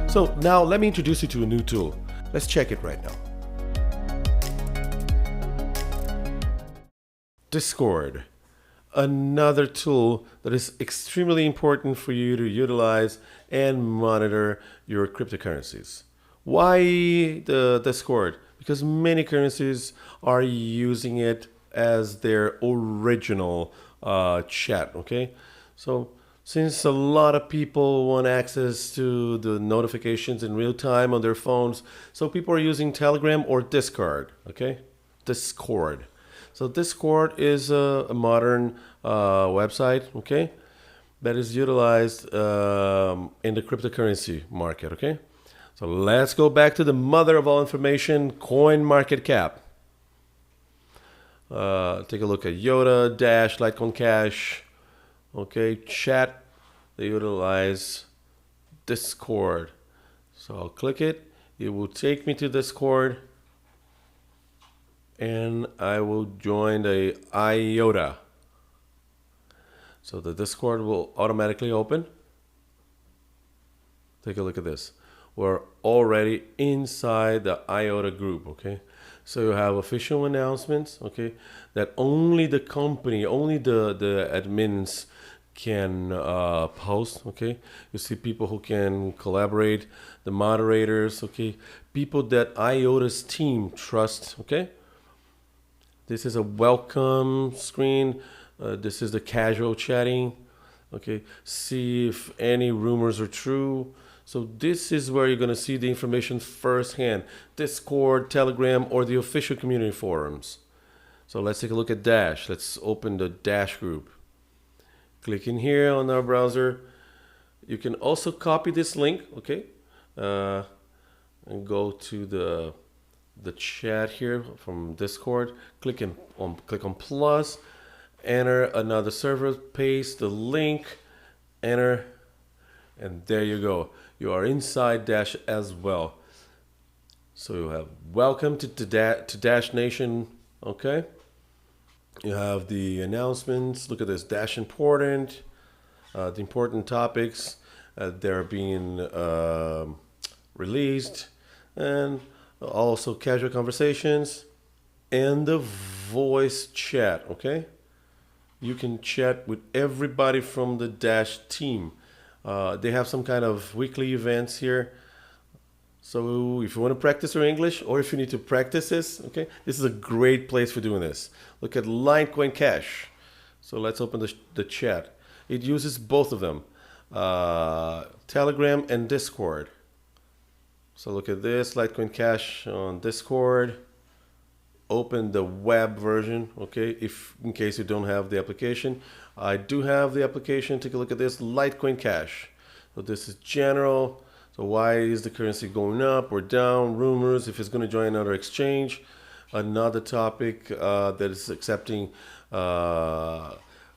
So now let me introduce you to a new tool. Let's check it right now. Discord, another tool that is extremely important for you to utilize and monitor your cryptocurrencies. Why the Discord? Because many currencies are using it as their original chat, okay? So since a lot of people want access to the notifications in real time on their phones, so people are using Telegram or Discord, okay? Discord. So Discord is a modern website, okay, that is utilized in the cryptocurrency market, okay? So let's go back to the mother of all information, coin market cap. Take a look at Yoda, Dash, Litecoin Cash, okay, chat. They utilize Discord. So I'll click it. It will take me to Discord. And I will join the IOTA. So the Discord will automatically open. Take a look at this. We're already inside the IOTA group, okay? So you have official announcements, okay, that only the company, only the admins can post, okay? You see people who can collaborate, the moderators, okay? People that IOTA's team trusts, okay? This is a welcome screen. This is the casual chatting. Okay, see if any rumors are true. So this is where you're going to see the information firsthand. Discord, Telegram, or the official community forums. So let's take a look at Dash. Let's open the Dash group. Click in here on our browser. You can also copy this link, okay, and go to the chat here from Discord. Click on plus, enter another server, paste the link, enter, and there you go. You are inside Dash as well. So you have welcome to Dash Nation, okay? You have the announcements. Look at this, Dash important, the important topics they're being released, and also casual conversations and the voice chat, okay? You can chat with everybody from the Dash team. They have some kind of weekly events here. So if you want to practice your English, or if you need to practice this, okay, this is a great place for doing this. Look at Litecoin Cash. So let's open the chat. It uses both of them, Telegram and Discord. So look at this, Litecoin Cash on Discord. Open the web version, okay, if in case you don't have the application. I do have the application. Take a look at this, Litecoin Cash. So this is general. So why is the currency going up or down? Rumors, if it's going to join another exchange. Another topic that is accepting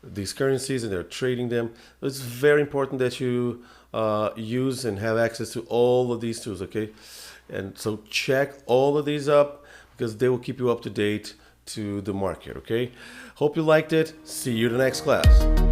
these currencies and they're trading them. It's very important that you use and have access to all of these tools, okay? And so check all of these up because they will keep you up to date to the market, okay? Hope you liked it. See you in the next class.